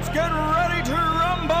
Let's get ready to rumble!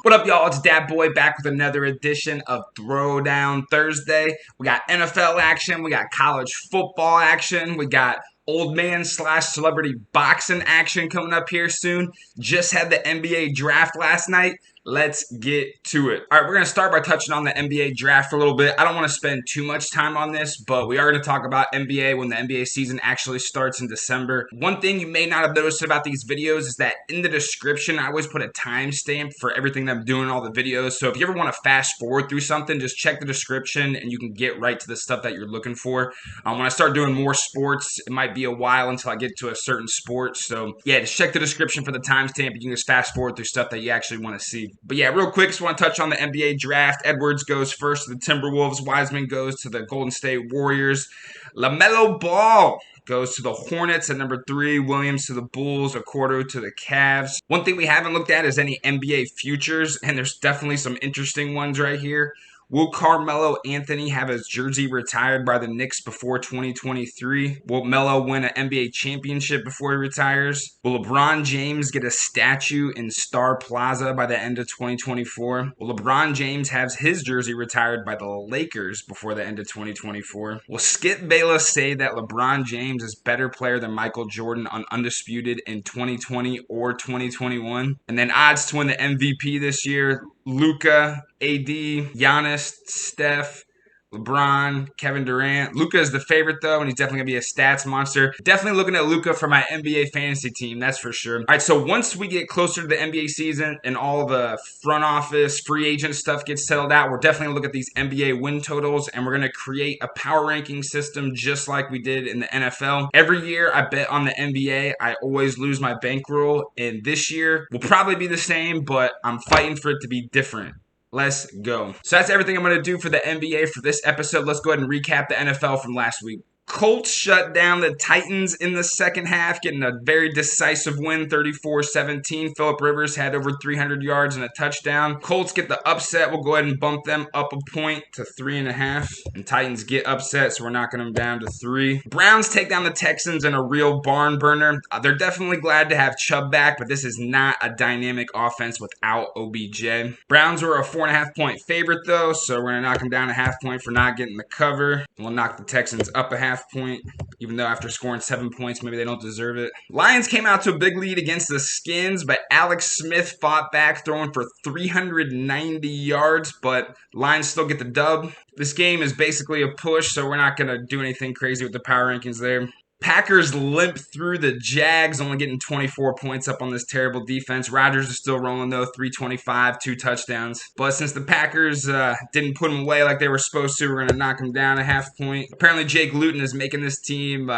What up, y'all? It's Dat Boy back with another edition of Throwdown Thursday. We got NFL action, we got college football action, we got old man / celebrity boxing action coming up here soon. Just had the NBA draft last night. Let's get to it. All right, we're going to start by touching on the NBA draft for a little bit. I don't want to spend too much time on this, but we are going to talk about NBA when the NBA season actually starts in December. One thing you may not have noticed about these videos is that in the description, I always put a timestamp for everything that I'm doing in all the videos. So if you ever want to fast forward through something, just check the description and you can get right to the stuff that you're looking for. When I start doing more sports, it might be a while until I get to a certain sport. So yeah, just check the description for the timestamp. You can just fast forward through stuff that you actually want to see. But yeah, real quick, just want to touch on the NBA draft. Edwards goes first to the Timberwolves. Wiseman goes to the Golden State Warriors. LaMelo Ball goes to the Hornets at number 3. Williams to the Bulls. Okoro to the Cavs. One thing we haven't looked at is any NBA futures, and there's definitely some interesting ones right here. Will Carmelo Anthony have his jersey retired by the Knicks before 2023? Will Melo win an NBA championship before he retires? Will LeBron James get a statue in Star Plaza by the end of 2024? Will LeBron James have his jersey retired by the Lakers before the end of 2024? Will Skip Bayless say that LeBron James is a better player than Michael Jordan on Undisputed in 2020 or 2021? And then odds to win the MVP this year: Luka, AD, Giannis, Steph, LeBron, Kevin Durant. Luka is the favorite, though, and he's definitely going to be a stats monster. Definitely looking at Luka for my NBA fantasy team, that's for sure. All right, so once we get closer to the NBA season and all the front office, free agent stuff gets settled out, we're definitely going to look at these NBA win totals, and we're going to create a power ranking system just like we did in the NFL. Every year I bet on the NBA, I always lose my bankroll, and this year will probably be the same, but I'm fighting for it to be different. Let's go. So that's everything I'm going to do for the NBA for this episode. Let's go ahead and recap the NFL from last week. Colts shut down the Titans in the second half, getting a very decisive win, 34-17. Phillip Rivers had over 300 yards and a touchdown. Colts get the upset. We'll go ahead and bump them up a point to 3.5. And Titans get upset, so we're knocking them down to 3. Browns take down the Texans in a real barn burner. They're definitely glad to have Chubb back, but this is not a dynamic offense without OBJ. Browns were a 4.5-point favorite, though, so we're going to knock them down a half point for not getting the cover. We'll knock the Texans up a half point, even though after scoring 7 points, maybe they don't deserve it. Lions came out to a big lead against the Skins, but Alex Smith fought back, throwing for 390 yards, but Lions still get the dub. This game is basically a push, so we're not going to do anything crazy with the power rankings there. Packers limp through the Jags, only getting 24 points up on this terrible defense. Rodgers is still rolling, though, 325, 2 touchdowns. But since the Packers didn't put them away like they were supposed to, we're going to knock them down a half point. Apparently, Jake Luton is making this team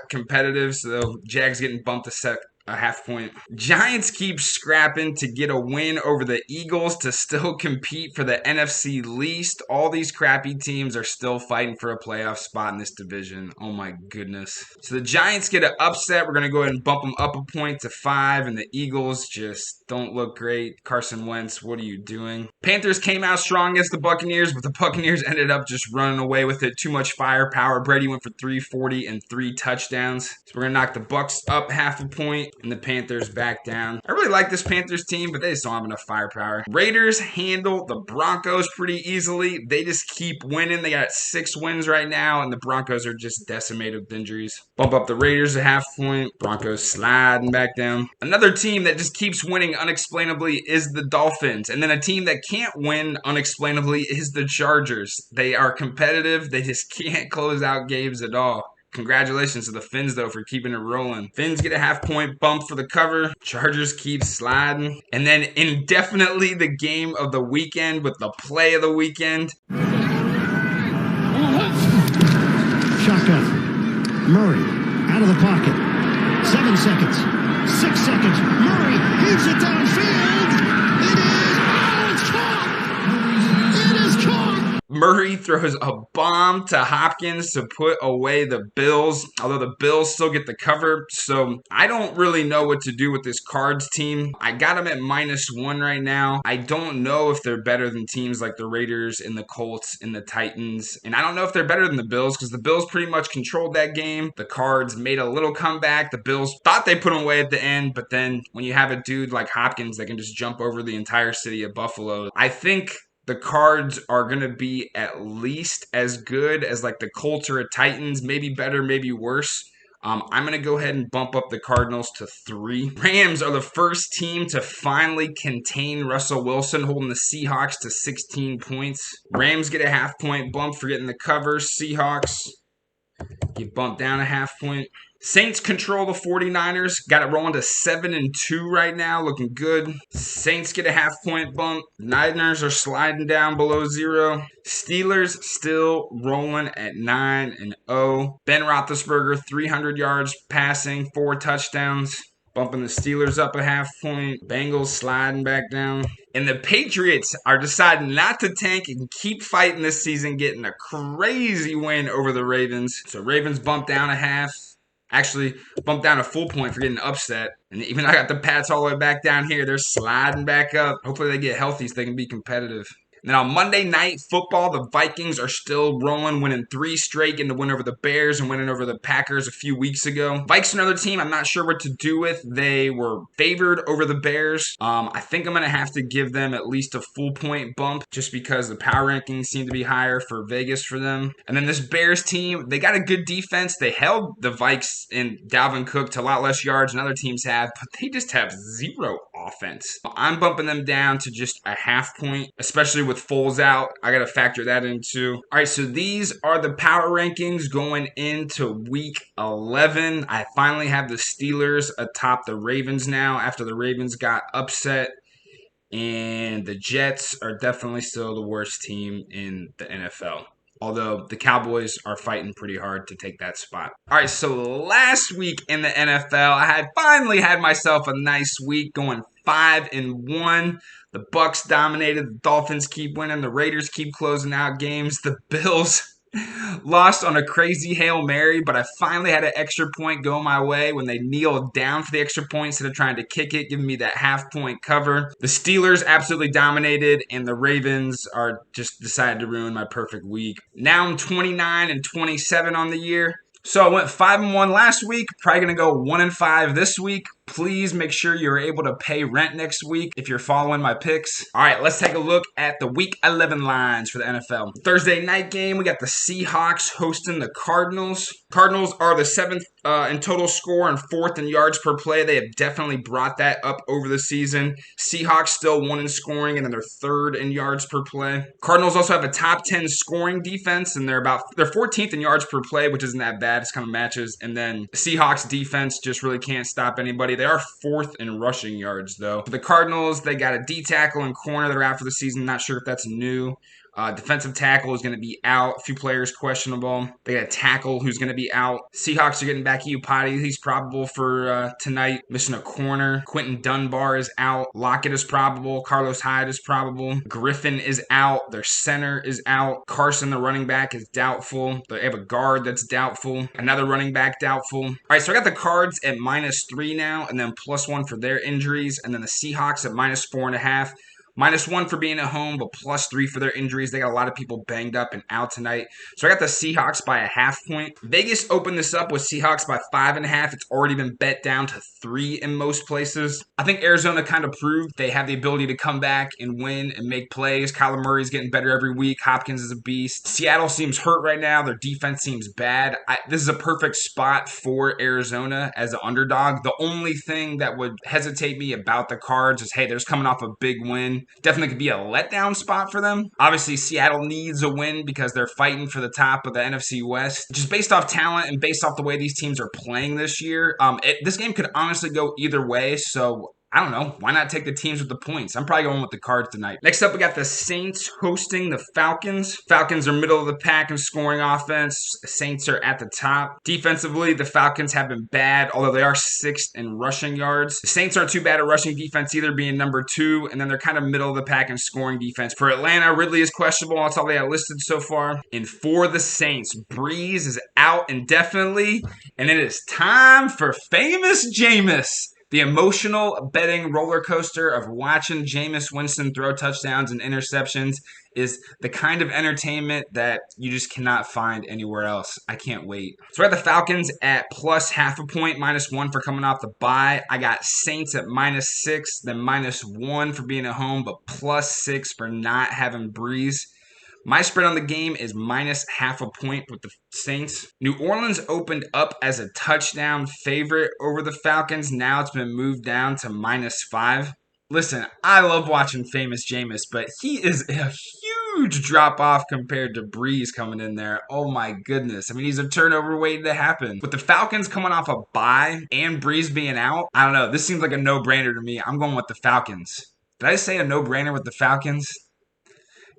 competitive, so Jags getting bumped a half point. Giants keep scrapping to get a win over the Eagles to still compete for the NFC least. All these crappy teams are still fighting for a playoff spot in this division. Oh my goodness. So the Giants get an upset. We're going to go ahead and bump them up a point to 5, and the Eagles just don't look great. Carson Wentz, what are you doing? Panthers came out strong against the Buccaneers, but the Buccaneers ended up just running away with it. Too much firepower. Brady went for 340 and 3 touchdowns. So we're going to knock the Bucs up half a point and the Panthers back down. I really like this Panthers team, but they just don't have enough firepower. Raiders handle the Broncos pretty easily. They just keep winning. They got 6 wins right now, and the Broncos are just decimated with injuries. Bump up the Raiders a half point. Broncos sliding back down. Another team that just keeps winning unexplainably is the Dolphins. And then a team that can't win unexplainably is the Chargers. They are competitive. They just can't close out games at all. Congratulations to the Fins, though, for keeping it rolling. Fins get a half-point bump for the cover. Chargers keep sliding. And then indefinitely the game of the weekend with the play of the weekend. Shotgun. Murray out of the pocket. 7 seconds. 6 seconds. Murray heaves it downfield. It is. Oh, it's caught. It is caught. Murray throws a bomb to Hopkins to put away the Bills, although the Bills still get the cover. So I don't really know what to do with this Cards team. I got them at -1 right now. I don't know if they're better than teams like the Raiders and the Colts and the Titans. And I don't know if they're better than the Bills because the Bills pretty much controlled that game. The Cards made a little comeback. The Bills thought they put them away at the end, but then when you have a dude like Hopkins that can just jump over the entire city of Buffalo, I think the Cards are going to be at least as good as like the Colts or Titans, maybe better, maybe worse. I'm going to go ahead and bump up the Cardinals to 3. Rams are the first team to finally contain Russell Wilson, holding the Seahawks to 16 points. Rams get a half-point bump for getting the cover. Seahawks get bumped down a half-point. Saints control the 49ers. Got it rolling to 7-2 right now. Looking good. Saints get a half-point bump. Niners are sliding down below 0. Steelers still rolling at 9-0. Ben Roethlisberger, 300 yards passing, 4 touchdowns. Bumping the Steelers up a half-point. Bengals sliding back down. And the Patriots are deciding not to tank and keep fighting this season, getting a crazy win over the Ravens. So Ravens bumped down a half. Actually, bumped down a full point for getting upset. And even though I got the Pats all the way back down here, they're sliding back up. Hopefully they get healthy so they can be competitive. And then on Monday Night Football, the Vikings are still rolling, winning 3 straight, getting the win over the Bears and winning over the Packers a few weeks ago. Vikes are another team I'm not sure what to do with. They were favored over the Bears. I think I'm going to have to give them at least a full point bump just because the power rankings seem to be higher for Vegas for them. And then this Bears team, they got a good defense. They held the Vikes and Dalvin Cook to a lot less yards than other teams have, but they just have 0 offense. I'm bumping them down to just a half point, especially with Foles out. I got to factor that in too. All right, so these are the power rankings going into week 11. I finally have the Steelers atop the Ravens now after the Ravens got upset. And the Jets are definitely still the worst team in the NFL. Although the Cowboys are fighting pretty hard to take that spot. All right, so last week in the NFL, I had finally had myself a nice week going 5-1. The Bucks dominated. The Dolphins keep winning. The Raiders keep closing out games. The Bills lost on a crazy Hail Mary, but I finally had an extra point go my way when they kneeled down for the extra point instead of trying to kick it, giving me that half-point cover. The Steelers absolutely dominated, and the Ravens are just decided to ruin my perfect week. Now I'm 29-27 on the year. So I went 5-1 last week, probably going to go 1-5 this week. Please make sure you're able to pay rent next week if you're following my picks. All right, let's take a look at the Week 11 lines for the NFL. Thursday night game, we got the Seahawks hosting the Cardinals. Cardinals are the 7th in total score and 4th in yards per play. They have definitely brought that up over the season. Seahawks still 1 in scoring, and then they're 3rd in yards per play. Cardinals also have a top 10 scoring defense, and they're 14th in yards per play, which isn't that bad. It's kind of matches. And then Seahawks defense just really can't stop anybody. They are 4th in rushing yards, though. For the Cardinals, they got a D tackle and corner that are out for the season. Not sure if that's new. Defensive tackle is going to be out. A few players questionable. They got a tackle who's going to be out. Seahawks are getting back Iupati. He's probable for tonight. Missing a corner. Quentin Dunbar is out. Lockett is probable. Carlos Hyde is probable. Griffin is out. Their center is out. Carson, the running back, is doubtful. They have a guard that's doubtful. Another running back doubtful. All right, so I got the Cards at -3 now, and then +1 for their injuries, and then the Seahawks at -4.5. -1 for being at home, but +3 for their injuries. They got a lot of people banged up and out tonight. So I got the Seahawks by a half point. Vegas opened this up with Seahawks by 5.5. It's already been bet down to 3 in most places. I think Arizona kind of proved they have the ability to come back and win and make plays. Kyler Murray's getting better every week. Hopkins is a beast. Seattle seems hurt right now. Their defense seems bad. This is a perfect spot for Arizona as an underdog. The only thing that would hesitate me about the Cards is, hey, they're just coming off a big win. Definitely could be a letdown spot for them. Obviously, Seattle needs a win because they're fighting for the top of the NFC West. Just based off talent and based off the way these teams are playing this year, this game could honestly go either way. So I don't know. Why not take the teams with the points? I'm probably going with the Cards tonight. Next up, we got the Saints hosting the Falcons. Falcons are middle of the pack in scoring offense. Saints are at the top. Defensively, the Falcons have been bad, although they are 6th in rushing yards. The Saints aren't too bad at rushing defense either, being number 2, and then they're kind of middle of the pack in scoring defense. For Atlanta, Ridley is questionable. That's all they have listed so far. And for the Saints, Breeze is out indefinitely, and it is time for famous Jameis. The emotional betting roller coaster of watching Jameis Winston throw touchdowns and interceptions is the kind of entertainment that you just cannot find anywhere else. I can't wait. So we're at the Falcons at plus half a point, -1 for coming off the bye. I got Saints at -6, then -1 for being at home, but +6 for not having Breeze. My spread on the game is -half a point with the Saints. New Orleans opened up as a touchdown favorite over the Falcons. Now it's been moved down to -5. Listen, I love watching famous Jameis, but he is a huge drop-off compared to Breeze coming in there. Oh my goodness. I mean, he's a turnover waiting to happen. With the Falcons coming off a bye and Breeze being out, I don't know. This seems like a no-brainer to me. I'm going with the Falcons. Did I say a no-brainer with the Falcons?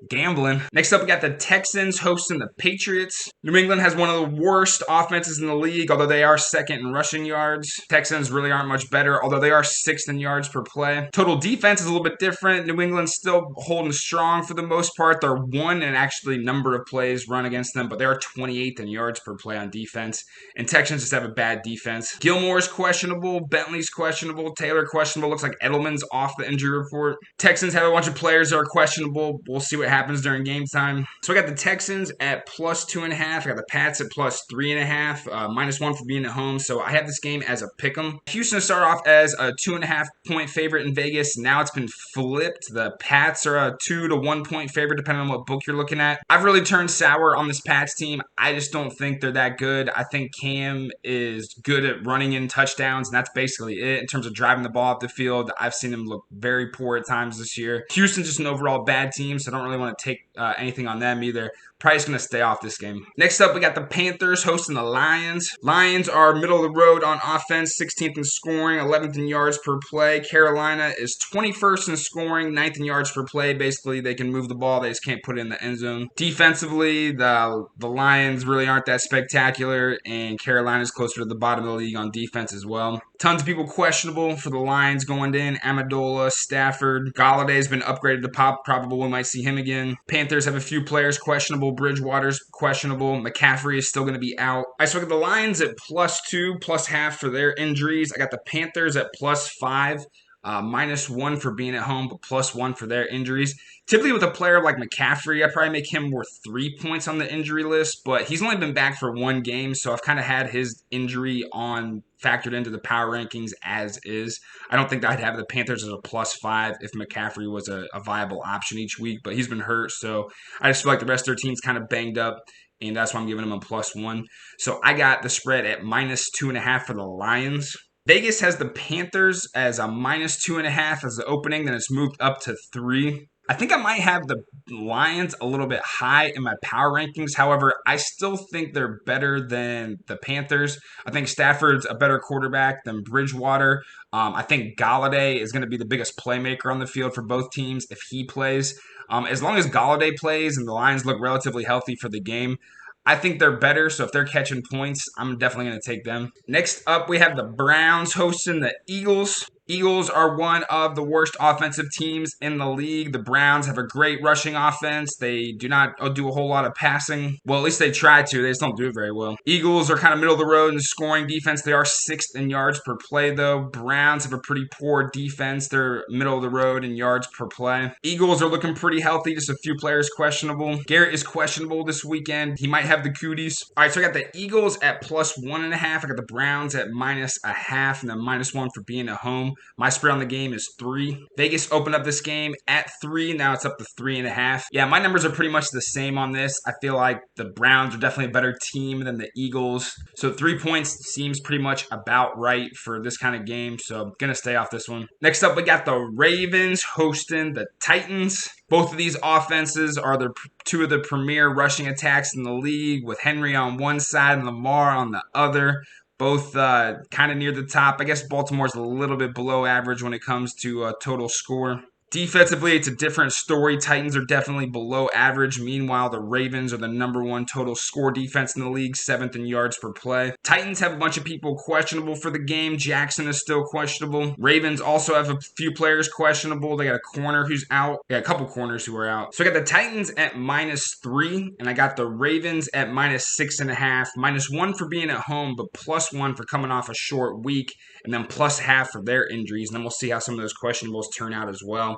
Gambling. Next up, we got the Texans hosting the Patriots. New England has one of the worst offenses in the league, although they are 2nd in rushing yards. Texans really aren't much better, although they are 6th in yards per play. Total defense is a little bit different. New England's still holding strong for the most part. They're 1 in actually number of plays run against them, but they are 28th in yards per play on defense. And Texans just have a bad defense. Gilmore's questionable. Bentley's questionable. Taylor questionable. Looks like Edelman's off the injury report. Texans have a bunch of players that are questionable. We'll see what happens during game time. So I got the Texans at +2.5. I got the Pats at +3.5. -1 for being at home. So I have this game as a pick'em. Houston started off as a 2.5 point favorite in Vegas. Now it's been flipped. The Pats are a 2 to 1 point favorite, depending on what book you're looking at. I've really turned sour on this Pats team. I just don't think they're that good. I think Cam is good at running in touchdowns, and that's basically it. In terms of driving the ball up the field, I've seen him look very poor at times this year. Houston's just an overall bad team, so I don't really want to take anything on them either. Probably just going to stay off this game. Next up, we got the Panthers hosting the Lions. Lions are middle of the road on offense, 16th in scoring, 11th in yards per play. Carolina is 21st in scoring, 9th in yards per play. Basically, they can move the ball. They just can't put it in the end zone. Defensively, the Lions really aren't that spectacular, and Carolina's closer to the bottom of the league on defense as well. Tons of people questionable for the Lions going in. Amendola, Stafford. Galladay's been upgraded to probable. We might see him again. Panthers have a few players questionable. Bridgewater's questionable. McCaffrey is still going to be out. I look at the Lions at +2, +half for their injuries. I got the Panthers at +5. -1 for being at home, but +1 for their injuries. Typically with a player like McCaffrey, I probably make him worth 3 points on the injury list, but he's only been back for 1 game, so I've kind of had his injury factored into the power rankings as is. I don't think I'd have the Panthers as a +5 if McCaffrey was a viable option each week, but he's been hurt, so I just feel like the rest of their team's kind of banged up, and that's why I'm giving them a +1. So I got the spread at -2.5 for the Lions. Vegas has the Panthers as a -2.5 as the opening, then it's moved up to 3. I think I might have the Lions a little bit high in my power rankings. However, I still think they're better than the Panthers. I think Stafford's a better quarterback than Bridgewater. I think Galladay is going to be the biggest playmaker on the field for both teams if he plays. As long as Galladay plays and the Lions look relatively healthy for the game, I think they're better, so if they're catching points, I'm definitely going to take them. Next up, we have the Browns hosting the Eagles. Eagles are one of the worst offensive teams in the league. The Browns have a great rushing offense. They do not do a whole lot of passing. Well, at least they try to. They just don't do it very well. Eagles are kind of middle of the road in scoring defense. They are 6th in yards per play, though. Browns have a pretty poor defense. They're middle of the road in yards per play. Eagles are looking pretty healthy. Just a few players questionable. Garrett is questionable this weekend. He might have the cooties. All right, so I got the Eagles at +1.5. I got the Browns at -0.5 and then -1 for being at home. My spread on the game is 3. Vegas opened up this game at 3. Now it's up to 3.5. Yeah, my numbers are pretty much the same on this. I feel like the Browns are definitely a better team than the Eagles. So 3 points seems pretty much about right for this kind of game. So I'm going to stay off this one. Next up, we got the Ravens hosting the Titans. Both of these offenses are two of the premier rushing attacks in the league, with Henry on one side and Lamar on the other. Both kind of near the top. I guess Baltimore's a little bit below average when it comes to total score. Defensively, it's a different story. Titans are definitely below average. Meanwhile, the Ravens are the #1 total score defense in the league, 7th in yards per play. Titans have a bunch of people questionable for the game. Jackson is still questionable. Ravens also have a few players questionable. They got a corner who's out. They got a couple corners who are out. So I got the Titans at -3, and I got the Ravens at -6.5. -1 for being at home, but +1 for coming off a short week, and then +0.5 for their injuries. And then we'll see how some of those questionables turn out as well.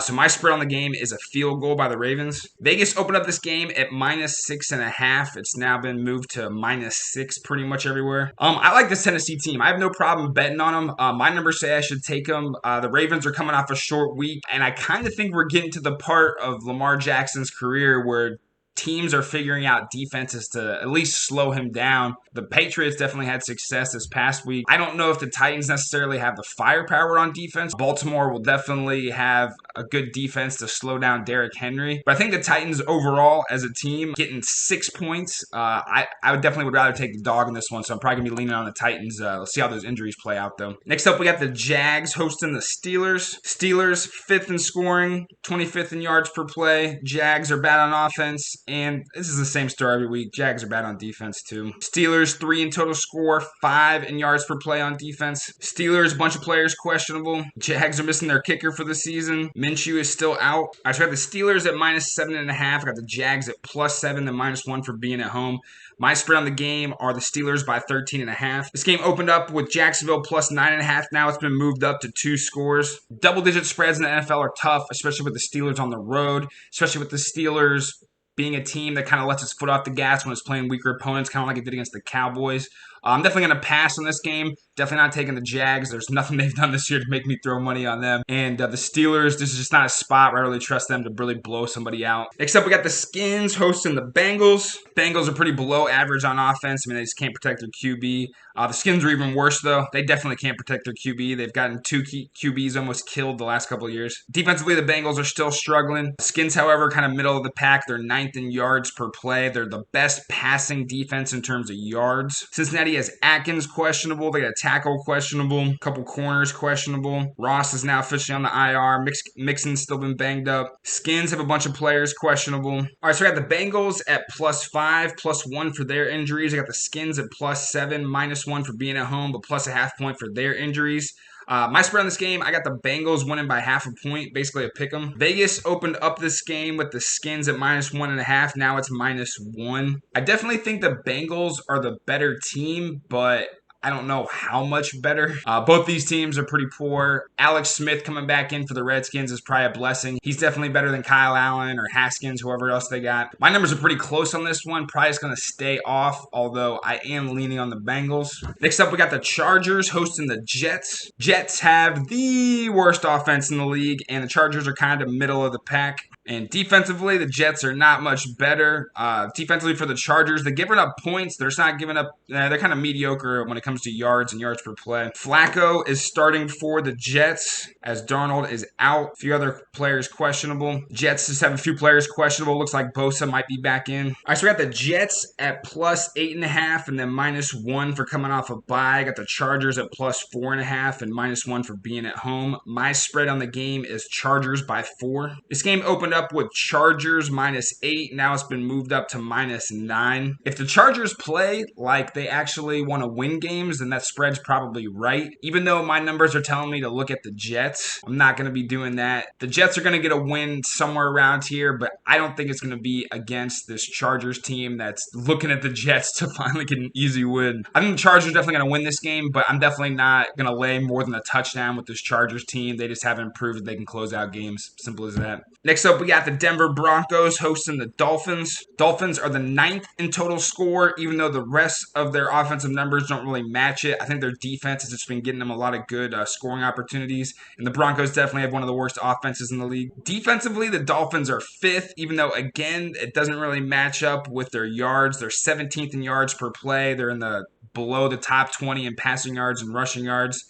So my spread on the game is a field goal by the Ravens. Vegas opened up this game at -6.5. It's now been moved to -6 pretty much everywhere. I like this Tennessee team. I have no problem betting on them. My numbers say I should take them. The Ravens are coming off a short week, and I kind of think we're getting to the part of Lamar Jackson's career where teams are figuring out defenses to at least slow him down. The Patriots definitely had success this past week. I don't know if the Titans necessarily have the firepower on defense. Baltimore will definitely have a good defense to slow down Derrick Henry. But I think the Titans overall as a team getting 6 points, I definitely would rather take the dog in this one. So I'm probably going to be leaning on the Titans. Let's see how those injuries play out though. Next up, we got the Jags hosting the Steelers. Steelers 5th in scoring, 25th in yards per play. Jags are bad on offense. And this is the same story every week. Jags are bad on defense too. Steelers 3 in total score, 5 in yards per play on defense. Steelers, bunch of players questionable. Jags are missing their kicker for the season. Minshew is still out. I got the Steelers at -7.5. I got the Jags at +7 and -1 for being at home. My spread on the game are the Steelers by 13.5. This game opened up with Jacksonville +9.5. Now it's been moved up to 2 scores. Double-digit spreads in the NFL are tough, especially with the Steelers on the road, especially with the Steelers being a team that kind of lets its foot off the gas when it's playing weaker opponents, kind of like it did against the Cowboys. I'm definitely going to pass on this game. Definitely not taking the Jags. There's nothing they've done this year to make me throw money on them. And the Steelers, this is just not a spot where I really trust them to really blow somebody out. Next up, we got the Skins hosting the Bengals. Bengals are pretty below average on offense. I mean, they just can't protect their QB. The Skins are even worse, though. They definitely can't protect their QB. They've gotten 2 QBs almost killed the last couple of years. Defensively, the Bengals are still struggling. Skins, however, kind of middle of the pack. They're 9th in yards per play. They're the best passing defense in terms of yards. Cincinnati has Atkins questionable. They got a tackle questionable. A couple corners questionable. Ross is now officially on the IR. Mixon's still been banged up. Skins have a bunch of players questionable. All right, so I got the Bengals at +5, +1 for their injuries. I got the Skins at +7, -1 for being at home, but +0.5 point for their injuries. My spread on this game, I got the Bengals winning by 0.5 point, basically a pick 'em. Vegas opened up this game with the Skins at -1.5. Now it's -1. I definitely think the Bengals are the better team, but I don't know how much better. Both these teams are pretty poor. Alex Smith coming back in for the Redskins is probably a blessing. He's definitely better than Kyle Allen or Haskins, whoever else they got. My numbers are pretty close on this one. Probably just going to stay off, although I am leaning on the Bengals. Next up, we got the Chargers hosting the Jets. Jets have the worst offense in the league, and the Chargers are kind of middle of the pack. And defensively, the Jets are not much better. Defensively for the Chargers, they're giving up points. They're just not giving up. They're kind of mediocre when it comes to yards and yards per play. Flacco is starting for the Jets as Darnold is out. A few other players questionable. Jets just have a few players questionable. Looks like Bosa might be back in. All right, so we got the Jets at +8.5 and then -1 for coming off a bye. Got the Chargers at +4.5 and -1 for being at home. My spread on the game is Chargers by 4. This game opened up with Chargers -8. Now it's been moved up to -9. If the Chargers play like they actually want to win games, then that spread's probably right. Even though my numbers are telling me to look at the Jets, I'm not going to be doing that. The Jets are going to get a win somewhere around here, but I don't think it's going to be against this Chargers team that's looking at the Jets to finally get an easy win. I think the Chargers are definitely going to win this game, but I'm definitely not going to lay more than a touchdown with this Chargers team. They just haven't proved that they can close out games. Simple as that. Next up, we got the Denver Broncos hosting the Dolphins. Dolphins are the 9th in total score, even though the rest of their offensive numbers don't really match it. I think their defense has just been getting them a lot of good scoring opportunities, and the Broncos definitely have one of the worst offenses in the league. Defensively, the Dolphins are 5th, even though, again, it doesn't really match up with their yards. They're 17th in yards per play. They're in the below the top 20 in passing yards and rushing yards.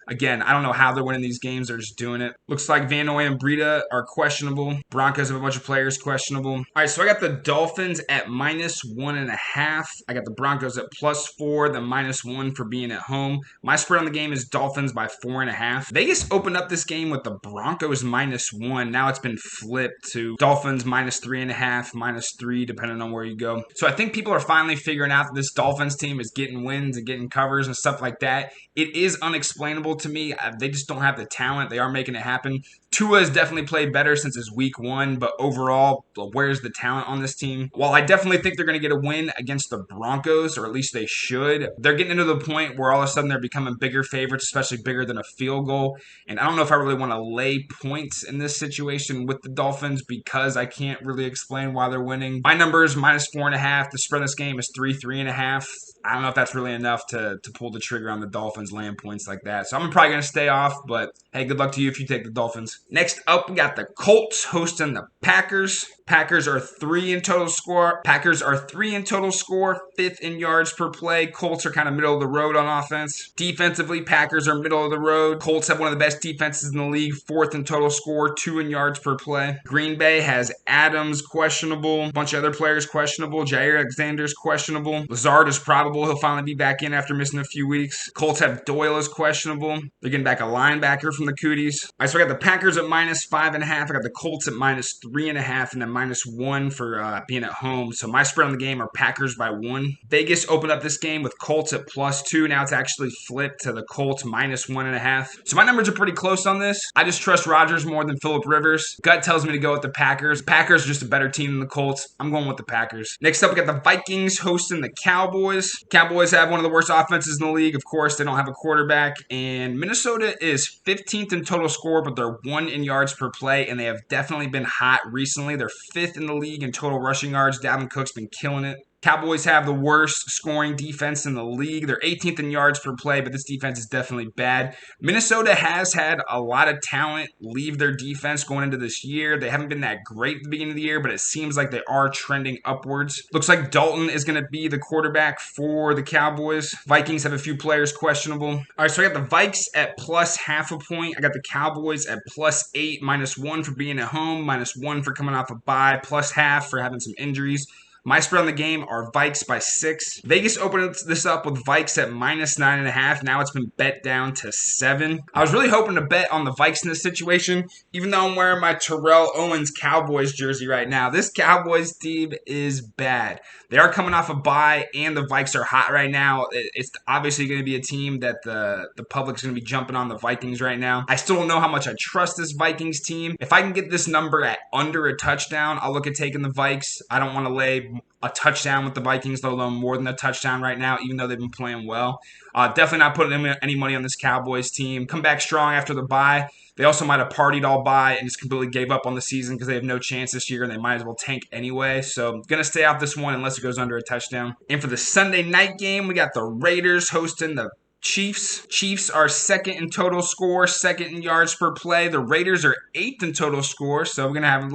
Again, I don't know how they're winning these games. They're just doing it. Looks like Van Noy and Breida are questionable. Broncos have a bunch of players questionable. All right, so I got the Dolphins at -1.5. I got the Broncos at +4, the -1 for being at home. My spread on the game is Dolphins by 4.5. Vegas opened up this game with the Broncos -1. Now it's been flipped to Dolphins -3.5, -3, depending on where you go. So I think people are finally figuring out that this Dolphins team is getting wins and getting covers and stuff like that. It is unexplainable to me. They just don't have the talent. They are making it happen. Tua has definitely played better since his week 1, but overall, where's the talent on this team? While I definitely think they're going to get a win against the Broncos, or at least they should, they're getting into the point where all of a sudden they're becoming bigger favorites, especially bigger than a field goal. And I don't know if I really want to lay points in this situation with the Dolphins because I can't really explain why they're winning. My number is -4.5. The spread in this game is 3.5. I don't know if that's really enough to pull the trigger on the Dolphins laying points like that. So I'm probably going to stay off, but hey, good luck to you if you take the Dolphins. Next up, we got the Colts hosting the Packers. Packers are 3 in total score. Packers are 3 in total score, 5th in yards per play. Colts are kind of middle of the road on offense. Defensively, Packers are middle of the road. Colts have one of the best defenses in the league, 4th in total score, 2 in yards per play. Green Bay has Adams questionable, a bunch of other players questionable. Jair Alexander's questionable. Lazard is probable. He'll finally be back in after missing a few weeks. Colts have Doyle as questionable. They're getting back a linebacker from the Cooties. All right, so I got the Packers at -5.5. I got the Colts at -3.5, and then -1 for being at home. So my spread on the game are Packers by 1. Vegas opened up this game with Colts at +2. Now it's actually flipped to the Colts -1.5. So my numbers are pretty close on this. I just trust Rodgers more than Phillip Rivers. Gut tells me to go with the Packers. Packers are just a better team than the Colts. I'm going with the Packers. Next up, we got the Vikings hosting the Cowboys. Cowboys have one of the worst offenses in the league. Of course, they don't have a quarterback. And Minnesota is 15th in total score, but they're 1 in yards per play, and they have definitely been hot recently. They're 5th in the league in total rushing yards. Dalvin Cook's been killing it. Cowboys have the worst scoring defense in the league. They're 18th in yards per play, but this defense is definitely bad. Minnesota has had a lot of talent leave their defense going into this year. They haven't been that great at the beginning of the year, but it seems like they are trending upwards. Looks like Dalton is going to be the quarterback for the Cowboys. Vikings have a few players questionable. All right, so I got the Vikes at +0.5 point. I got the Cowboys at +8, -1 for being at home, -1 for coming off a bye, +0.5 for having some injuries. My spread on the game are Vikes by 6. Vegas opened this up with Vikes at -9.5. Now it's been bet down to 7. I was really hoping to bet on the Vikes in this situation, even though I'm wearing my Terrell Owens Cowboys jersey right now. This Cowboys team is bad. They are coming off a bye, and the Vikes are hot right now. It's obviously going to be a team that the public's going to be jumping on the Vikings right now. I still don't know how much I trust this Vikings team. If I can get this number at under a touchdown, I'll look at taking the Vikes. I don't want to lay a touchdown with the Vikings, let alone more than a touchdown right now, even though they've been playing well. Definitely not putting any money on this Cowboys team. Come back strong after the bye. They also might have partied all bye and just completely gave up on the season because they have no chance this year and they might as well tank anyway. So I'm going to stay off this one unless it goes under a touchdown. And for the Sunday night game, we got the Raiders hosting the Chiefs. Chiefs are 2nd in total score, 2nd in yards per play. The Raiders are 8th in total score, so we're gonna have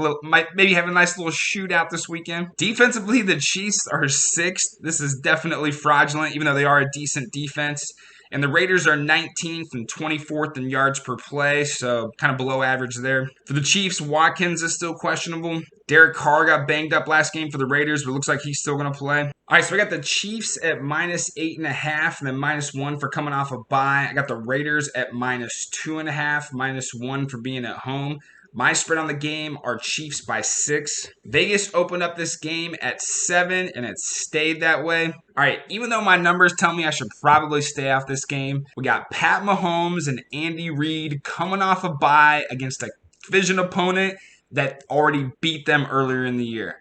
maybe have a nice little shootout this weekend. Defensively, the Chiefs are 6th. This is definitely fraudulent, even though they are a decent defense. And the Raiders are 19th and 24th in yards per play, so kind of below average there. For the Chiefs, Watkins is still questionable. Derek Carr got banged up last game for the Raiders, but it looks like he's still going to play. All right, so we got the Chiefs at -8.5 and then -1 for coming off a bye. I got the Raiders at -2.5, -1 for being at home. My spread on the game are Chiefs by 6. Vegas opened up this game at 7, and it stayed that way. All right, even though my numbers tell me I should probably stay off this game, we got Pat Mahomes and Andy Reid coming off a bye against a division opponent that already beat them earlier in the year.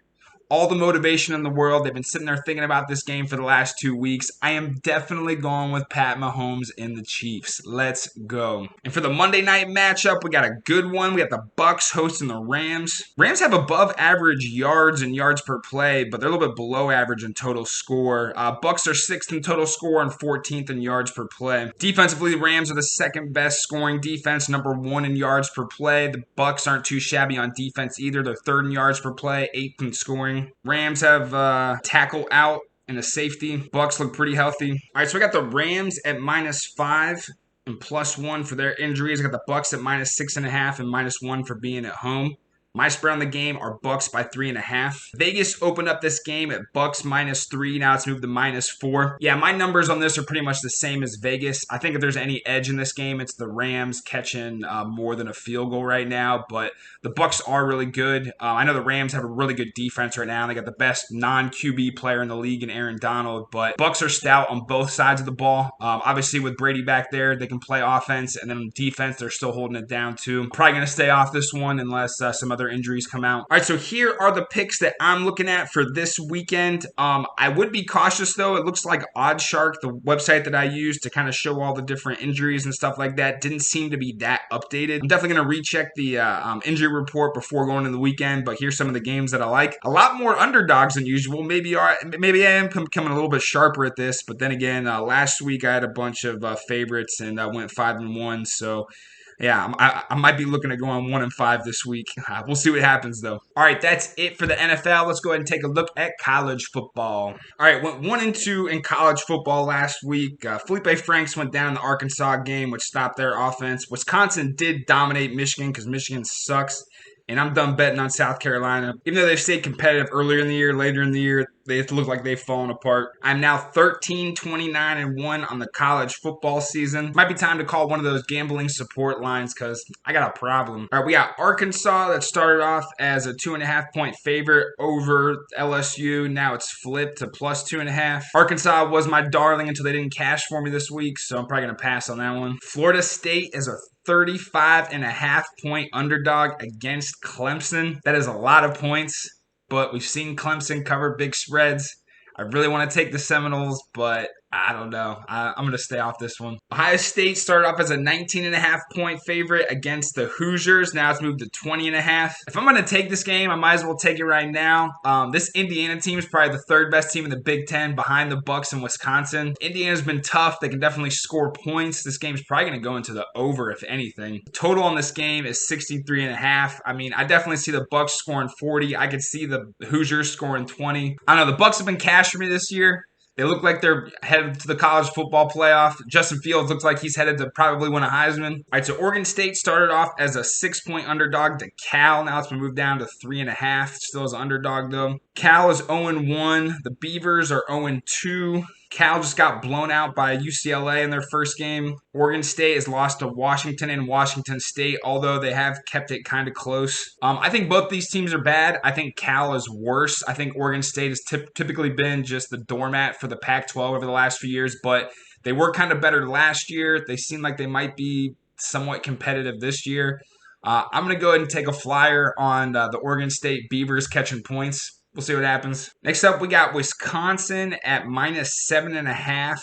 All the motivation in the world. They've been sitting there thinking about this game for the last 2 weeks. I am definitely going with Pat Mahomes and the Chiefs. Let's go. And for the Monday night matchup, we got a good one. We got the Bucks hosting the Rams. Rams have above average yards and yards per play, but they're a little bit below average in total score. Bucks are 6th in total score and 14th in yards per play. Defensively, the Rams are the 2nd best scoring defense, number 1 in yards per play. The Bucks aren't too shabby on defense either. They're 3rd in yards per play, 8th in scoring. Rams have tackle out and a safety. Bucks look pretty healthy. All right, so we got the Rams at -5. and +1 for their injuries. I got the Bucks at -6.5 and -1 for being at home. My spread on the game are Bucks by 3.5. Vegas opened up this game at Bucks -3. Now it's moved to -4. Yeah, my numbers on this are pretty much the same as Vegas. I think if there's any edge in this game, it's the Rams catching more than a field goal right now. But the Bucks are really good. I know the Rams have a really good defense right now. They got the best non-QB player in the league in Aaron Donald. But Bucks are stout on both sides of the ball. Obviously, with Brady back there, they can play offense, and then defense, they're still holding it down too. Probably going to stay off this one unless some other injuries come out. All right, so here are the picks that I'm looking at for this weekend. I would be cautious though. It looks like OddsShark, the website that I use to kind of show all the different injuries and stuff like that, didn't seem to be that updated. I'm definitely going to recheck the injury report before going into the weekend, but here's some of the games that I like. A lot more underdogs than usual. Maybe I am becoming a little bit sharper at this, but then again, last week I had a bunch of favorites and I went 5-1, so yeah, I might be looking at going 1-5 this week. We'll see what happens, though. All right, that's it for the NFL. Let's go ahead and take a look at college football. All right, went 1-2 in college football last week. Felipe Franks went down in the Arkansas game, which stopped their offense. Wisconsin did dominate Michigan because Michigan sucks. And I'm done betting on South Carolina. Even though they've stayed competitive earlier in the year, later in the year, they look like they've fallen apart. I'm now 13-29-1 on the college football season. Might be time to call one of those gambling support lines because I got a problem. All right, we got Arkansas that started off as a 2.5-point favorite over LSU. Now it's flipped to +2.5. Arkansas was my darling until they didn't cash for me this week, so I'm probably going to pass on that one. Florida State is a 35.5-point underdog against Clemson. That is a lot of points, but we've seen Clemson cover big spreads. I really want to take the Seminoles, but I don't know. I'm going to stay off this one. Ohio State started off as a 19.5-point favorite against the Hoosiers. Now it's moved to 20.5. If I'm going to take this game, I might as well take it right now. This Indiana team is probably the third best team in the Big Ten behind the Bucks and Wisconsin. Indiana's been tough. They can definitely score points. This game's probably going to go into the over, if anything. Total on this game is 63.5. I mean, I definitely see the Bucks scoring 40. I could see the Hoosiers scoring 20. I don't know. The Bucks have been cash for me this year. They look like they're headed to the college football playoff. Justin Fields looks like he's headed to probably win a Heisman. All right, so Oregon State started off as a 6-point underdog to Cal. Now it's been moved down to 3.5. Still as an underdog, though. Cal is 0-1. The Beavers are 0-2. Cal just got blown out by UCLA in their first game. Oregon State has lost to Washington and Washington State, although they have kept it kind of close. I think both these teams are bad. I think Cal is worse. I think Oregon State has typically been just the doormat for the Pac-12 over the last few years, but they were kind of better last year. They seem like they might be somewhat competitive this year. I'm going to go ahead and take a flyer on the Oregon State Beavers catching points. We'll see what happens. Next up, we got Wisconsin at -7.5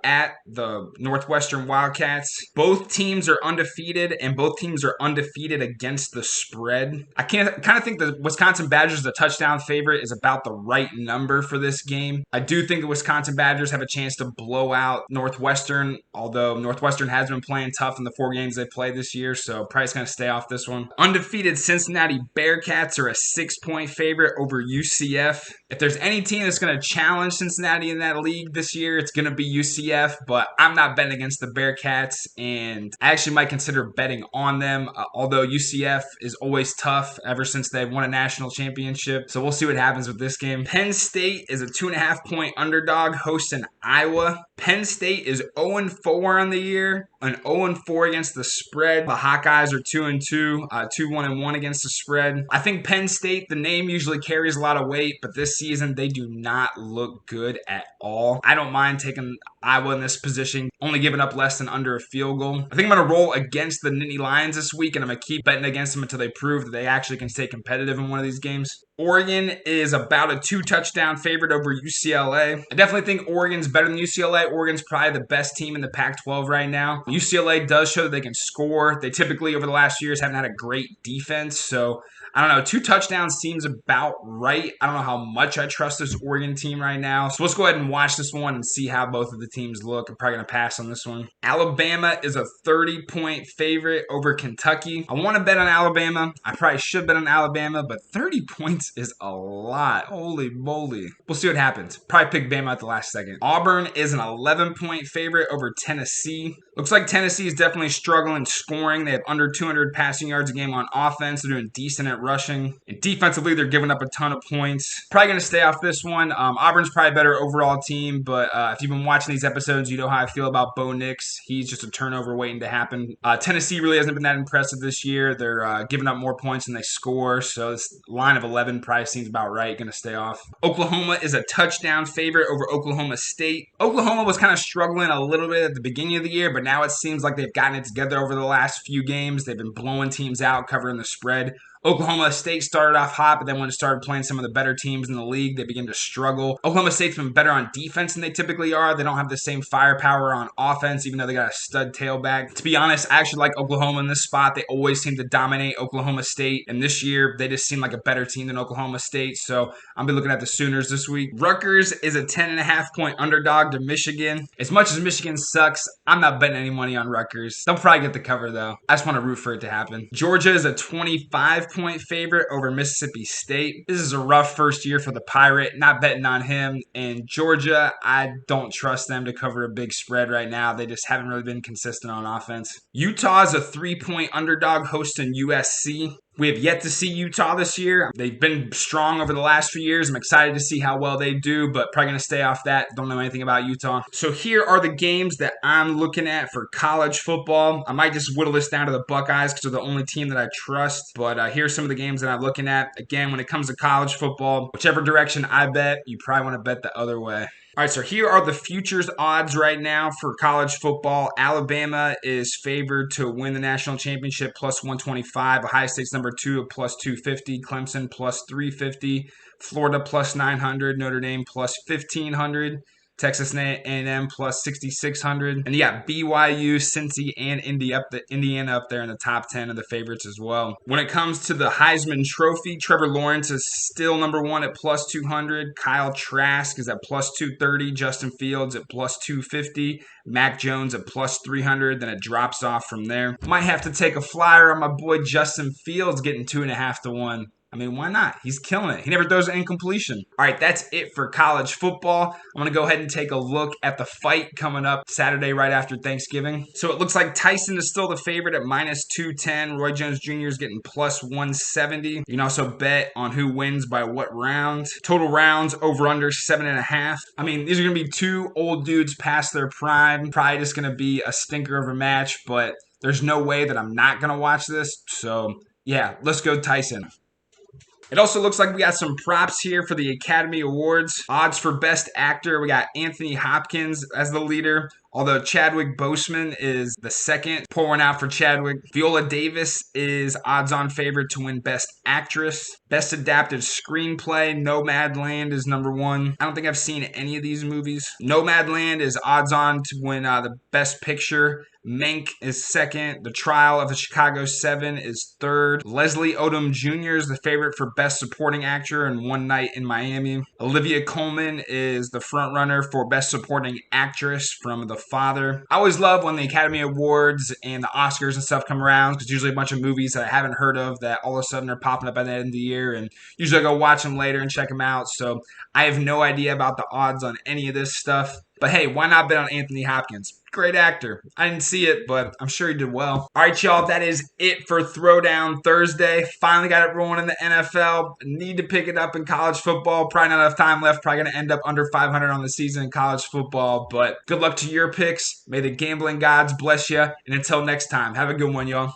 at the Northwestern Wildcats. Both teams are undefeated, and both teams are undefeated against the spread. I kind of think the Wisconsin Badgers, the touchdown favorite, is about the right number for this game. I do think the Wisconsin Badgers have a chance to blow out Northwestern, although Northwestern has been playing tough in the 4 games they played this year, so probably going to stay off this one. Undefeated Cincinnati Bearcats are a 6-point favorite over UCF. If there's any team that's going to challenge Cincinnati in that league this year, it's going to be UCF, but I'm not betting against the Bearcats, and I actually might consider betting on them, although UCF is always tough ever since they won a national championship, so we'll see what happens with this game. Penn State is a 2.5-point underdog hosting Iowa. Penn State is 0-4 on the year, an 0-4 against the spread. The Hawkeyes are 2-2, 2-1-1 against the spread. I think Penn State, the name usually carries a lot of weight, but this season they do not look good at all. I don't mind taking Iowa in this position, only giving up less than under a field goal. I think I'm going to roll against the Nittany Lions this week, and I'm going to keep betting against them until they prove that they actually can stay competitive in one of these games. Oregon is about a 2-touchdown favorite over UCLA. I definitely think Oregon's better than UCLA. Oregon's probably the best team in the Pac-12 right now. UCLA does show that they can score. They typically, over the last years, haven't had a great defense, so I don't know. 2 touchdowns seems about right. I don't know how much I trust this Oregon team right now. So let's go ahead and watch this one and see how both of the teams look. I'm probably going to pass on this one. Alabama is a 30-point favorite over Kentucky. I want to bet on Alabama. I probably should bet on Alabama, but 30 points is a lot. Holy moly. We'll see what happens. Probably pick Bama at the last second. Auburn is an 11-point favorite over Tennessee. Looks like Tennessee is definitely struggling scoring. They have under 200 passing yards a game on offense. They're doing decent at rushing. And defensively, they're giving up a ton of points. Probably going to stay off this one. Auburn's probably a better overall team, but if you've been watching these episodes, you know how I feel about Bo Nix. He's just a turnover waiting to happen. Tennessee really hasn't been that impressive this year. They're giving up more points than they score, so this line of 11 probably seems about right. Going to stay off. Oklahoma is a touchdown favorite over Oklahoma State. Oklahoma was kind of struggling a little bit at the beginning of the year, but now it seems like they've gotten it together over the last few games. They've been blowing teams out, covering the spread. Oklahoma State started off hot, but then when it started playing some of the better teams in the league, they began to struggle. Oklahoma State's been better on defense than they typically are. They don't have the same firepower on offense, even though they got a stud tailback. To be honest, I actually like Oklahoma in this spot. They always seem to dominate Oklahoma State, and this year, they just seem like a better team than Oklahoma State, so I'll be looking at the Sooners this week. Rutgers is a 10.5-point underdog to Michigan. As much as Michigan sucks, I'm not betting any money on Rutgers. They'll probably get the cover, though. I just want to root for it to happen. Georgia is a 25-point favorite over Mississippi State. This is a rough first year for the Pirate. Not betting on him. And Georgia, I don't trust them to cover a big spread right now. They just haven't really been consistent on offense. Utah is a 3-point underdog hosting USC. We have yet to see Utah this year. They've been strong over the last few years. I'm excited to see how well they do, but probably going to stay off that. Don't know anything about Utah. So here are the games that I'm looking at for college football. I might just whittle this down to the Buckeyes because they're the only team that I trust, but here's some of the games that I'm looking at. Again, when it comes to college football, whichever direction I bet, you probably want to bet the other way. All right, so here are the futures odds right now for college football. Alabama is favored to win the national championship plus 125. Ohio State's number 2 at plus 250. Clemson plus 350. Florida plus 900. Notre Dame plus 1500. Texas A&M plus 6,600. And you got BYU, Cincy, and Indiana up there in the top 10 of the favorites as well. When it comes to the Heisman Trophy, Trevor Lawrence is still number 1 at plus 200. Kyle Trask is at plus 230. Justin Fields at plus 250. Mac Jones at plus 300. Then it drops off from there. Might have to take a flyer on my boy Justin Fields getting 2.5 to 1. I mean, why not? He's killing it. He never throws an incompletion. All right, that's it for college football. I'm going to go ahead and take a look at the fight coming up Saturday right after Thanksgiving. So it looks like Tyson is still the favorite at minus 210. Roy Jones Jr. is getting plus 170. You can also bet on who wins by what round. Total rounds over under 7.5. I mean, these are going to be two old dudes past their prime. Probably just going to be a stinker of a match, but there's no way that I'm not going to watch this. So, yeah, let's go Tyson. It also looks like we got some props here for the Academy Awards. Odds for Best Actor, we got Anthony Hopkins as the leader, although Chadwick Boseman is the second. Pour one out for Chadwick. Viola Davis is odds-on favorite to win Best Actress. Best Adapted Screenplay, Nomadland is number 1. I don't think I've seen any of these movies. Nomadland is odds-on to win the Best Picture. Mank is second. The Trial of the Chicago 7 is third. Leslie Odom Jr. is the favorite for Best Supporting Actor in One Night in Miami. Olivia Colman is the frontrunner for Best Supporting Actress from The Father. I always love when the Academy Awards and the Oscars and stuff come around because usually a bunch of movies that I haven't heard of that all of a sudden are popping up at the end of the year, and usually I go watch them later and check them out. So I have no idea about the odds on any of this stuff. But hey, why not bet on Anthony Hopkins? Great actor. I didn't see it, but I'm sure he did well. All right, y'all, that is it for Throwdown Thursday. Finally got it rolling in the NFL. Need to pick it up in college football. Probably not enough time left. Probably going to end up under 500 on the season in college football. But good luck to your picks. May the gambling gods bless you. And until next time, have a good one, y'all.